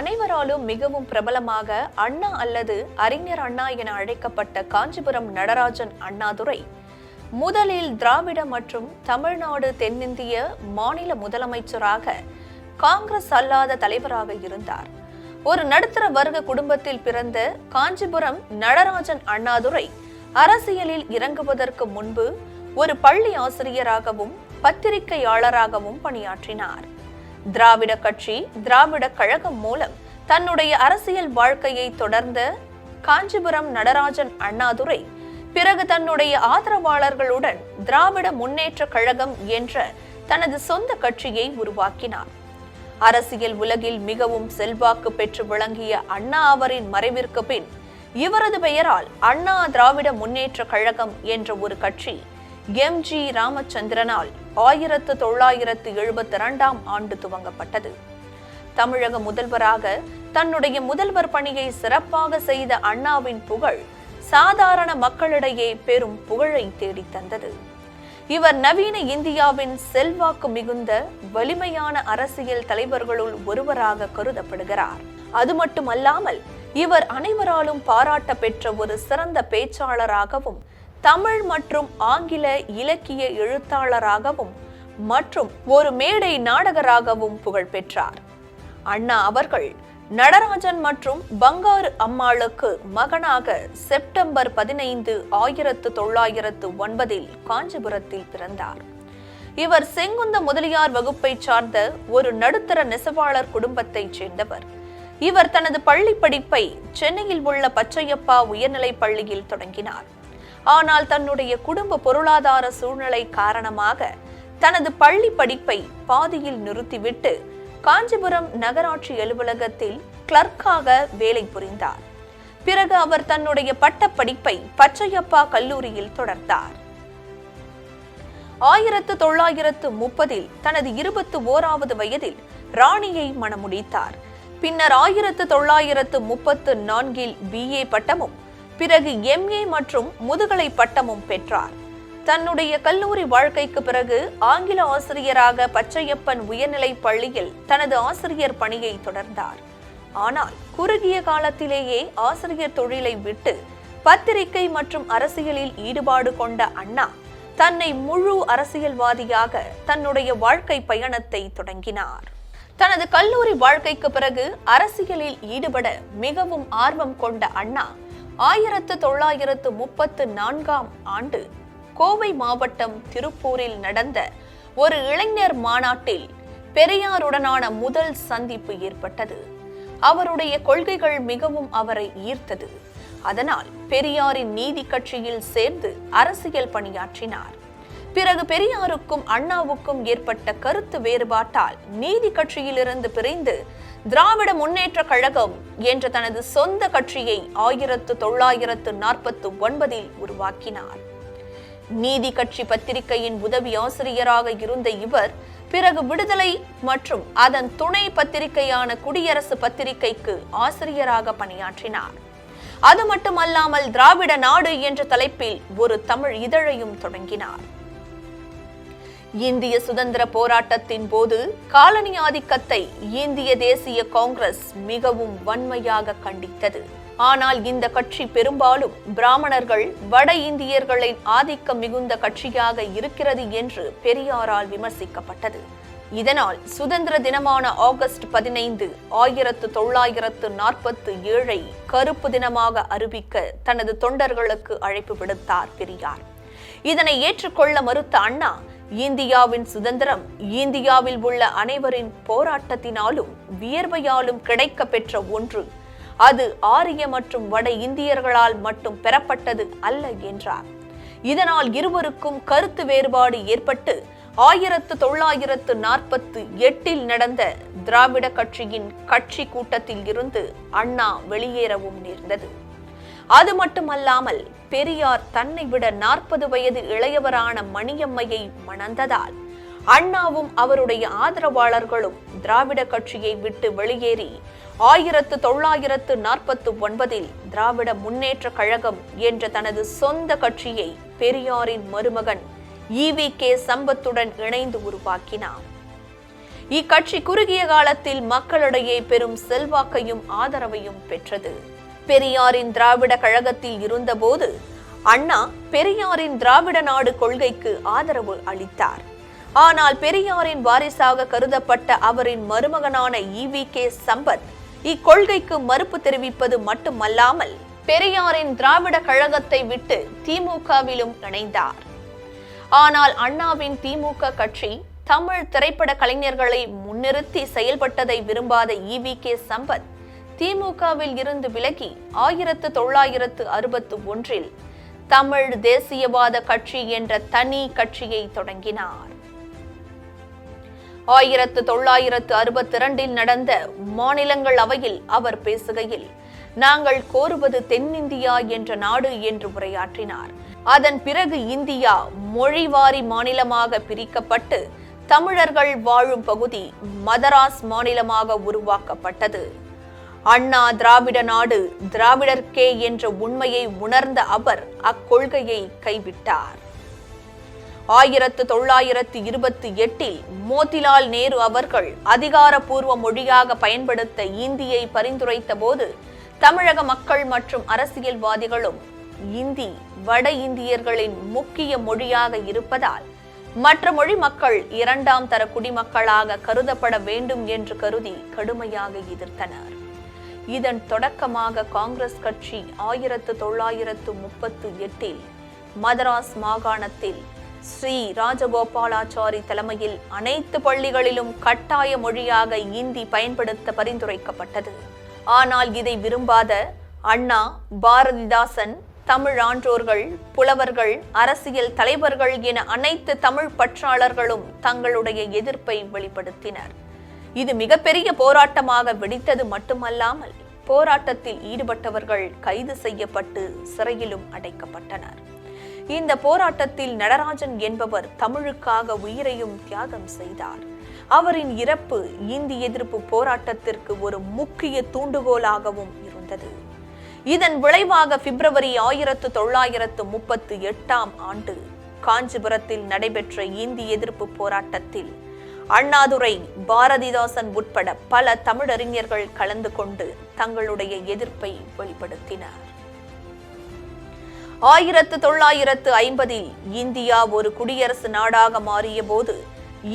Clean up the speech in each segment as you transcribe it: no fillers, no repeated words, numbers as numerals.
அனைவராலும் மிகவும் பிரபலமாக அண்ணா அல்லது அறிஞர் அண்ணா என அழைக்கப்பட்ட காஞ்சிபுரம் நடராஜன் அண்ணாதுரை முதலில் திராவிட மற்றும் தமிழ்நாடு தென்னிந்திய மாநில முதலமைச்சராக காங்கிரஸ் அல்லாத தலைவராக இருந்தார். ஒரு நடுத்தர வர்க்க குடும்பத்தில் பிறந்த காஞ்சிபுரம் நடராஜன் அண்ணாதுரை அரசியலில் இறங்குவதற்கு முன்பு ஒரு பள்ளி ஆசிரியராகவும் பத்திரிகையாளராகவும் பணியாற்றினார். திராவிட கட்சி, திராவிட கழகம் மூலம் தன்னுடைய அரசியல் வாழ்க்கையை தொடர்ந்த காஞ்சிபுரம் நடராஜன் அண்ணாதுரை பிறகு தன்னுடைய ஆதரவாளர்களுடன் திராவிட முன்னேற்ற கழகம் என்ற தனது சொந்த கட்சியை உருவாக்கினார். அரசியல் உலகில் மிகவும் செல்வாக்கு பெற்று விளங்கிய அண்ணா அவரின் மறைவிற்கு பின் இவரது பெயரால் அண்ணா திராவிட முன்னேற்ற கழகம் என்ற ஒரு கட்சி எம்.ஜி. ராமச்சந்திரனால் 1972ஆம் ஆண்டு துவங்கப்பட்டது. தமிழக முதல்வராக தன்னுடைய முதல்வர் பணியை சிறப்பாக செய்த அண்ணாவின் புகழ் சாதாரண மக்களிடையே பெரும் புகழை தேடித் தந்தது. இவர் நவீன இந்தியாவின் செல்வாக்கு மிகுந்த வலிமையான அரசியல் தலைவர்களுள் ஒருவராக கருதப்படுகிறார். அது மட்டுமல்லாமல் இவர் அனைவராலும் பாராட்ட பெற்ற ஒரு சிறந்த பேச்சாளராகவும் தமிழ் மற்றும் ஆங்கில இலக்கிய எழுத்தாளராகவும் மற்றும் ஒரு மேடை நாடகராகவும் புகழ் பெற்றார். அண்ணா அவர்கள் நடராஜன் மற்றும் பங்காரு அம்மாளுக்கு மகனாக செப்டம்பர் 15, 1909 காஞ்சிபுரத்தில் பிறந்தார். இவர் செங்குந்த முதலியார் வகுப்பை சார்ந்த ஒரு நடுத்தர நெசவாளர் குடும்பத்தைச் சேர்ந்தவர். இவர் தனது பள்ளி படிப்பை சென்னையில் உள்ள பச்சையப்பா உயர்நிலைப் பள்ளியில் தொடங்கினார். ஆனால் தன்னுடைய குடும்ப பொருளாதார சூழ்நிலை காரணமாக தனது பள்ளி படிப்பை பாதியில் நிறுத்திவிட்டு காஞ்சிபுரம் நகராட்சி அலுவலகத்தில் கிளர்க்காக வேலை புரிந்தார். பிறகு அவர் தன்னுடைய பட்டப்படிப்பை பச்சையப்பா கல்லூரியில் தொடர்ந்தார். 1930 தனது 21வது வயதில் ராணியை மணமுடித்தார். பின்னர் 1934 BA பட்டமும் பிறகு MA மற்றும் முதுகலை பட்டமும் பெற்றார். தன்னுடைய கல்லூரி வாழ்க்கைக்கு பிறகு ஆங்கில ஆசிரியராக பச்சையப்பன் உயர்நிலைப் பள்ளியில் தனது ஆசிரியர் பணியை தொடர்ந்தார். ஆனால் குறுகிய காலத்திலேயே ஆசிரியர் தொழிலை விட்டு பத்திரிகை மற்றும் அரசியலில் ஈடுபாடு கொண்ட அண்ணா தன்னை முழு அரசியல்வாதியாக தன்னுடைய வாழ்க்கை பயணத்தை தொடங்கினார். தனது கல்லூரி வாழ்க்கைக்கு பிறகு அரசியலில் ஈடுபட மிகவும் ஆர்வம் கொண்ட அண்ணா 1934ஆம் ஆண்டு கோவை மாவட்டம் திருப்பூரில் நடந்த ஒரு இளைஞர் மாநாட்டில் பெரியாருடனான முதல் சந்திப்பு ஏற்பட்டது. அவருடைய கொள்கைகள் மிகவும் அவரை ஈர்த்தது. அதனால் பெரியாரின் நீதி கட்சியில் சேர்ந்து அரசியல் பணியாற்றினார். பிறகு பெரியாருக்கும் அண்ணாவுக்கும் ஏற்பட்ட கருத்து வேறுபாட்டால் நீதி கட்சியிலிருந்து பிரிந்து திராவிட முன்னேற்ற கழகம் என்ற தனது சொந்த கட்சியை 1949 உருவாக்கினார். நீதி கட்சி பத்திரிகையின் உதவி ஆசிரியராக இருந்த இவர் பிறகு விடுதலை மற்றும் அதன் துணை பத்திரிகையான குடியரசு பத்திரிகைக்கு ஆசிரியராக பணியாற்றினார். அது மட்டுமல்லாமல் திராவிட நாடு என்ற தலைப்பில் ஒரு தமிழ் இதழையும் தொடங்கினார். இந்திய சுதந்திர போராட்டத்தின் போது காலனி ஆதிக்கத்தை இந்திய தேசிய காங்கிரஸ் மிகவும் வன்மையாக கண்டித்தது. ஆனால் இந்த கட்சி பெரும்பாலும் பிராமணர்கள், வட இந்தியர்களின் ஆதிக்கம் மிகுந்த கட்சியாக இருக்கிறது என்று பெரியாரால் விமர்சிக்கப்பட்டது. இதனால் சுதந்திர தினமான ஆகஸ்ட் 15, 1947 கருப்பு தினமாக அறிவிக்க தனது தொண்டர்களுக்கு அழைப்பு விடுத்தார் பெரியார். இதனை ஏற்றுக்கொள்ள மறுத்த அண்ணா, இந்தியாவின் சுதந்திரம் இந்தியாவில் உள்ள அனைவரின் போராட்டத்தினாலும் வியர்வையாலும் கிடைக்க பெற்ற ஒன்று. அது ஆரிய மற்றும் வட இந்தியர்களால் மட்டும் பெறப்பட்டது அல்ல என்றார். இதனால் இருவருக்கும் கருத்து வேறுபாடு ஏற்பட்டு 1948 நடந்த திராவிட கட்சியின் கட்சி கூட்டத்தில் இருந்து அண்ணா வெளியேறவும் நேர்ந்தது. அது மட்டுமல்லாமல் பெரியார் தன்னை விட 40 வயது இளையவரான மணியம்மையை மணந்ததால் அண்ணாவும் அவருடைய ஆதரவாளர்களும் திராவிட கட்சியை விட்டு வெளியேறி 1949 திராவிட முன்னேற்ற கழகம் என்ற தனது சொந்த கட்சியை பெரியாரின் மருமகன் EV.K. சம்பத்துடன் இணைந்து உருவாக்கினார். இக்கட்சி குறுகிய காலத்தில் மக்களிடையே பெரும் செல்வாக்கையும் ஆதரவையும் பெற்றது. பெரியாரின் திராவிட கழகத்தில் இருந்தபோது அண்ணா பெரியாரின் திராவிட நாடு கொள்கைக்கு ஆதரவு அளித்தார். ஆனால் பெரியாரின் வாரிசாக கருதப்பட்ட அவரின் மருமகனான EVK சம்பத் இக்கொள்கைக்கு மறுப்பு தெரிவிப்பது மட்டுமல்லாமல் பெரியாரின் திராவிட கழகத்தை விட்டு திமுகவிலும் இணைந்தார். ஆனால் அண்ணாவின் திமுக கட்சி தமிழ் திரைப்பட கலைஞர்களை முன்னிறுத்தி செயல்பட்டதை விரும்பாத EVK சம்பத் திமுகவில் இருந்து விலகி 1961 தமிழ் தேசியவாத கட்சி என்ற தனி கட்சியை தொடங்கினார். 1962 நடந்த மாநிலங்களவையில் அவர் பேசுகையில், நாங்கள் கோருவது தென்னிந்தியா என்ற நாடு என்று உரையாற்றினார். அதன் பிறகு இந்தியா மொழிவாரி மாநிலமாக பிரிக்கப்பட்டு தமிழர்கள் வாழும் பகுதி மதராஸ் மாநிலமாக உருவாக்கப்பட்டது. அண்ணா திராவிட நாடு திராவிடர்க்கே என்ற உண்மையை உணர்ந்த அவர் அக்கொள்கையை கைவிட்டார். 1928 மோதிலால் நேரு அவர்கள் அதிகாரப்பூர்வ மொழியாக பயன்படுத்த இந்தியை பரிந்துரைத்த போது தமிழக மக்கள் மற்றும் அரசியல்வாதிகளும் இந்தி வட இந்தியர்களின் முக்கிய மொழியாக இருப்பதால் மற்ற மொழி மக்கள் இரண்டாம் தர குடிமக்களாக கருதப்பட வேண்டும் என்று கருதி கடுமையாக எதிர்த்தனர். இதன் தொடக்கமாக காங்கிரஸ் கட்சி 1938 மதராஸ் மாகாணத்தில் ஸ்ரீ ராஜகோபாலாச்சாரி தலைமையில் அனைத்து பள்ளிகளிலும் கட்டாய மொழியாக இந்தி பயன்படுத்த பரிந்துரைக்கப்பட்டது. ஆனால் இதை விரும்பாத அண்ணா, பாரதிதாசன், தமிழ் ஆன்றோர்கள், புலவர்கள், அரசியல் தலைவர்கள் என அனைத்து தமிழ் பற்றாளர்களும் தங்களுடைய எதிர்ப்பை வெளிப்படுத்தினர். இது மிகப்பெரிய போராட்டமாக வெடித்தது மட்டுமல்லாமல் போராட்டத்தில் ஈடுபட்டவர்கள் கைது செய்யப்பட்டு சிறையிலும் அடைக்கப்பட்டனர். இந்த போராட்டத்தில் நடராஜன் என்பவர் தமிழுக்காக உயிரையும் தியாகம் செய்தார். அவரின் இறப்பு இந்தி எதிர்ப்பு போராட்டத்திற்கு ஒரு முக்கிய தூண்டுகோலாகவும் இருந்தது. இதன் விளைவாக பிப்ரவரி 1938 காஞ்சிபுரத்தில் நடைபெற்ற இந்தி எதிர்ப்பு போராட்டத்தில் அண்ணாதுரை, பாரதிதாசன் உட்பட பல தமிழறிஞர்கள் கலந்து கொண்டு தங்களுடைய எதிர்ப்பை வெளிப்படுத்தினர். 1950 இந்தியா ஒரு குடியரசு நாடாக மாறிய போது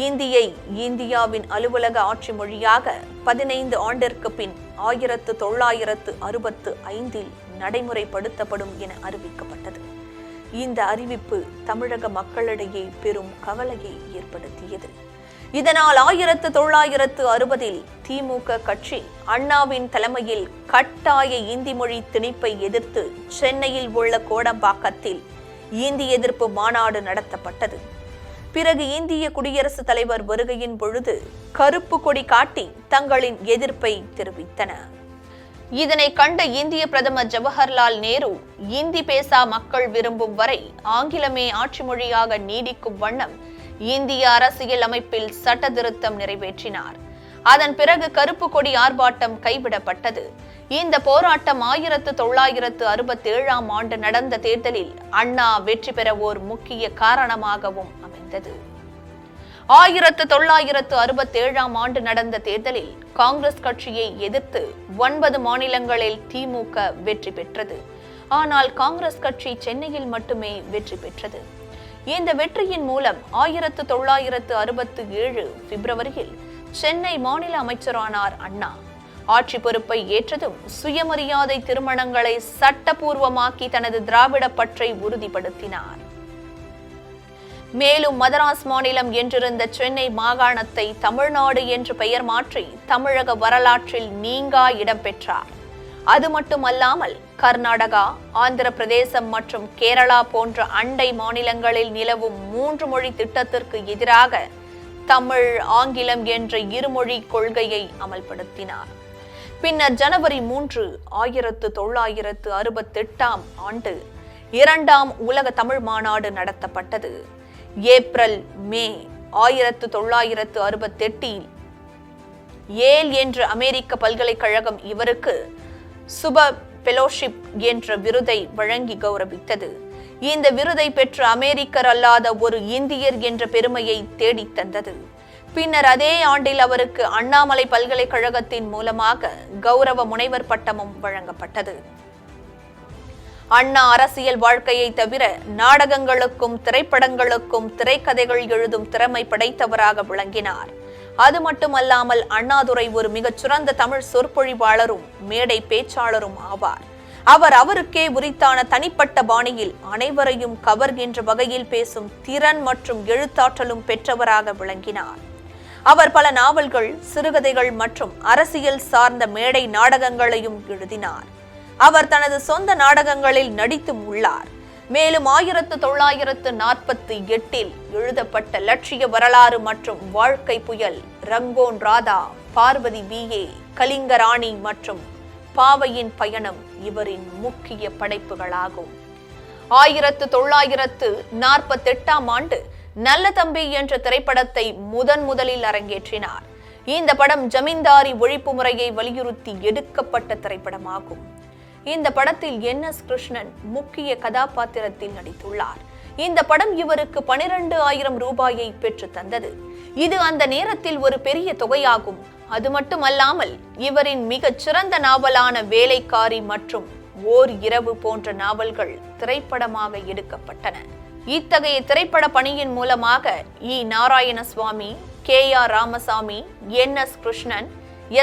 இந்தியை இந்தியாவின் அலுவலக ஆட்சி மொழியாக 15 ஆண்டிற்கு பின் 1965 நடைமுறைப்படுத்தப்படும் என அறிவிக்கப்பட்டது. இந்த அறிவிப்பு தமிழக மக்களிடையே பெரும் கவலையை ஏற்படுத்தியது. இதனால் 1960 திமுக கட்சி அண்ணாவின் தலைமையில் கட்டாய இந்தி மொழி திணிப்பை எதிர்த்து சென்னையில் உள்ள கோடம்பாக்கத்தில் இந்தி எதிர்ப்பு மாநாடு நடத்தப்பட்டது. பிறகு இந்திய குடியரசுத் தலைவர் வருகையின் பொழுது கருப்பு கொடி காட்டி தங்களின் எதிர்ப்பை தெரிவித்தனர். இதனை கண்ட இந்திய பிரதமர் ஜவஹர்லால் நேரு இந்தி பேசா மக்கள் விரும்பும் வரை ஆங்கிலமே ஆட்சி மொழியாக நீடிக்கும் வண்ணம் இந்திய அரசியல் அமைப்பில் சட்ட திருத்தம் நிறைவேற்றினார். அதன் பிறகு கருப்பு கொடி ஆர்ப்பாட்டம் கைவிடப்பட்டது. இந்த போராட்டம் 1967 நடந்த தேர்தலில் அண்ணா வெற்றி பெற ஓர் முக்கிய காரணமாகவும் அமைந்தது. 1967 நடந்த தேர்தலில் காங்கிரஸ் கட்சியை எதிர்த்து 9 மாநிலங்களில் திமுக வெற்றி பெற்றது. ஆனால் காங்கிரஸ் கட்சி சென்னையில் மட்டுமே வெற்றி பெற்றது. இந்த வெற்றியின் மூலம் 1967 பிப்ரவரியில் சென்னை மாநில அமைச்சரானார் அண்ணா. ஆட்சி பொறுப்பை ஏற்றதும் சுயமரியாதை திருமணங்களை சட்டபூர்வமாக்கி தனது திராவிட பற்றை உறுதிப்படுத்தினார். மேலும் மதராஸ் மாநிலம் என்றிருந்த சென்னை மாகாணத்தை தமிழ்நாடு என்று பெயர் மாற்றி தமிழக வரலாற்றில் நீங்கா இடம் பெற்றார். அது மட்டுமல்லாமல் கர்நாடகா, ஆந்திர பிரதேசம் மற்றும் கேரளா போன்ற அண்டை மாநிலங்களில் நிலவும் 3 மொழி திட்டத்திற்கு எதிராக தமிழ், ஆங்கிலம் என்ற இருமொழி கொள்கையை அமல்படுத்தினார். பின்னர் ஜனவரி 3, 1968 2ஆம் உலக தமிழ் மாநாடு நடத்தப்பட்டது. ஏப்ரல், மே 1968 ஏல் என்ற அமெரிக்க பல்கலைக்கழகம் இவருக்கு சுப பெலோஷிப் என்ற விருதை வழங்கி கௌரவித்தது. இந்த விருதை பெற்ற அமெரிக்கர் அல்லாத ஒரு இந்தியர் என்ற பெருமையை தேடித் தந்தது. பின்னர் அதே ஆண்டில் அவருக்கு அண்ணாமலை பல்கலைக்கழகத்தின் மூலமாக கௌரவ முனைவர் பட்டமும் வழங்கப்பட்டது. அண்ணா அரசியல் வாழ்க்கையை தவிர நாடகங்களுக்கும் திரைப்படங்களுக்கும் திரைக்கதைகள் எழுதும் திறமை படைத்தவராக விளங்கினார். அது மட்டுமல்லாமல் அண்ணாதுரை ஒரு மிகச்சிறந்த தமிழ் சொற்பொழிவாளரும் மேடை பேச்சாளரும் ஆவார். அவருக்கே உரித்தான தனிப்பட்ட பாணியில் அனைவரையும் கவர்கின்ற வகையில் பேசும் திறன் மற்றும் எழுத்தாற்றலும் பெற்றவராக விளங்கினார். அவர் பல நாவல்கள், சிறுகதைகள் மற்றும் அரசியல் சார்ந்த மேடை நாடகங்களையும் எழுதினார். அவர் தனது சொந்த நாடகங்களில் நடித்தும் உள்ளார். மேலும் 1948 எழுதப்பட்ட லட்சிய வரலாறு மற்றும் வாழ்க்கை புயல், ரங்கோன் ராதா, பார்வதி BA, கலிங்கராணி மற்றும் பாவையின் பயணம் இவரின் முக்கிய படைப்புகளாகும். 1948 ஆண்டு நல்ல தம்பி என்ற திரைப்படத்தை முதலில் அரங்கேற்றினார். இந்த படம் ஜமீன்தாரி ஒழிப்பு முறையை வலியுறுத்தி எடுக்கப்பட்ட திரைப்படமாகும். இந்த படத்தில் NS கிருஷ்ணன் முக்கிய கதாபாத்திரத்தில் நடித்துள்ளார். இந்த படம் இவருக்கு 12,000 ரூபாயை பெற்று தந்தது. இது அந்த நேரத்தில் ஒரு பெரிய தொகையாகும். அது மட்டுமல்லாமல் இவரின் மிகச் சிறந்த நாவலான வேலைக்காரி மற்றும் ஓர் இரவு போன்ற நாவல்கள் திரைப்படமாக எடுக்கப்பட்டன. இத்தகைய திரைப்பட பணியின் மூலமாக Narayanaswamy, KR Ramasamy, NS Krishnan,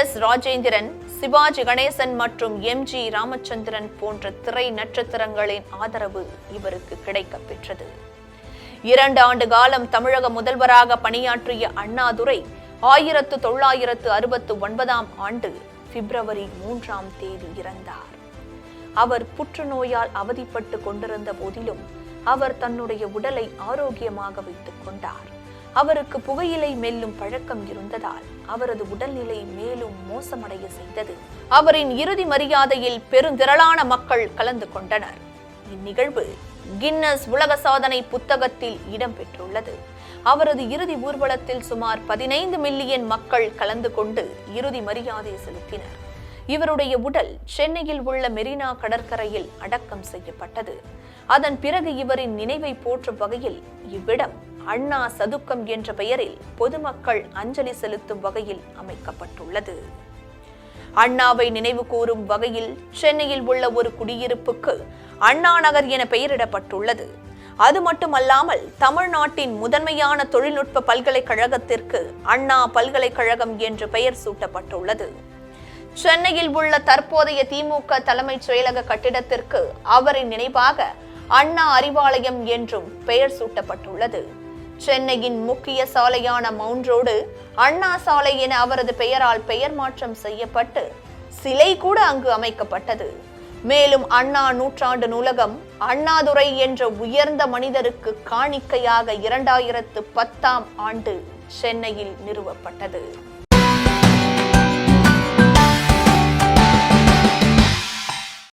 S Rajendran, Sivaji Ganesan மற்றும் MG ராமச்சந்திரன் போன்ற திரை நட்சத்திரங்களின் ஆதரவு இவருக்கு கிடைக்கப் பெற்றது. 2 ஆண்டு காலம் தமிழக முதல்வராக பணியாற்றிய அண்ணாதுரை 1969 ஆண்டு பிப்ரவரி 3 இறந்தார். அவர் புற்றுநோயால் அவதிப்பட்டு கொண்டிருந்த போதிலும் அவர் தன்னுடைய உடலை ஆரோக்கியமாக வைத்துக் கொண்டார். அவருக்கு புகையிலை மெல்லும் பழக்கம் இருந்ததால் அவரது உடல்நிலை மேலும் மோசமடைய செய்தது. அவரின் இறுதி மரியாதையில் பெருந்திரளான மக்கள் கலந்து கொண்டனர். இந்நிகழ்வு கின்னஸ் உலக சாதனை புத்தகத்தில் இடம்பெற்றுள்ளது. அவரது இறுதி ஊர்வலத்தில் சுமார் 15 மில்லியன் மக்கள் கலந்து கொண்டு இறுதி மரியாதை செலுத்தினர். இவருடைய உடல் சென்னையில் உள்ள மெரினா கடற்கரையில் அடக்கம் செய்யப்பட்டது. அதன் பிறகு இவரின் நினைவை போற்றும் வகையில் இவ்விடம் அண்ணா சதுக்கம் என்ற பெயரில் பொதுமக்கள் அஞ்சலி செலுத்தும் வகையில் அமைக்கப்பட்டுள்ளது. அண்ணாவை நினைவு கூறும் வகையில் சென்னையில் உள்ள ஒரு குடியிருப்புக்கு அண்ணா நகர் என பெயரிடப்பட்டுள்ளது. அது மட்டுமல்லாமல் தமிழ்நாட்டின் முதன்மையான தொழில்நுட்ப பல்கலைக்கழகத்திற்கு அண்ணா பல்கலைக்கழகம் என்று பெயர் சூட்டப்பட்டுள்ளது. சென்னையில் உள்ள தற்போதைய திமுக தலைமைச் செயலக கட்டிடத்திற்கு அவரின் நினைவாக அண்ணா அறிவாலயம் என்றும் பெயர் சூட்டப்பட்டுள்ளது. சென்னையின் முக்கிய சாலையான மவுண்ட் ரோடு அண்ணா சாலை என அவரது பெயரால் பெயர் மாற்றம் செய்யப்பட்டு சிலை கூட அங்கு அமைக்கப்பட்டது. மேலும் அண்ணா நூற்றாண்டு நூலகம் அண்ணாதுரை என்ற உயர்ந்த மனிதருக்கு காணிக்கையாக 2010 சென்னையில் நிறுவப்பட்டது.